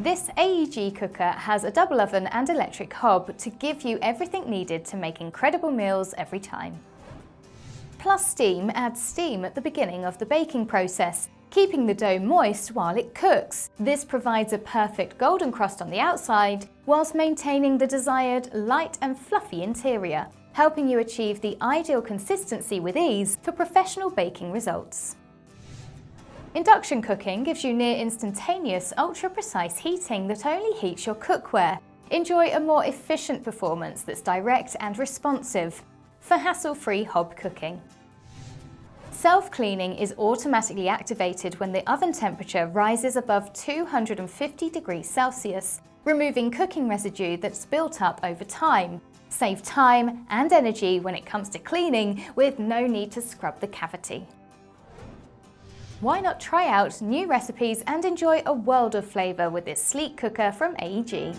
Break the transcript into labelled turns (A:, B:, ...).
A: This AEG cooker has a double oven and electric hob to give you everything needed to make incredible meals every time. Plus Steam adds steam at the beginning of the baking process, keeping the dough moist while it cooks. This provides a perfect golden crust on the outside, whilst maintaining the desired light and fluffy interior, helping you achieve the ideal consistency with ease for professional baking results. Induction cooking gives you near-instantaneous, ultra-precise heating that only heats your cookware. Enjoy a more efficient performance that's direct and responsive for hassle-free hob cooking. Self-cleaning is automatically activated when the oven temperature rises above 250 degrees Celsius, removing cooking residue that's built up over time. Save time and energy when it comes to cleaning with no need to scrub the cavity. Why not try out new recipes and enjoy a world of flavour with this sleek cooker from AEG?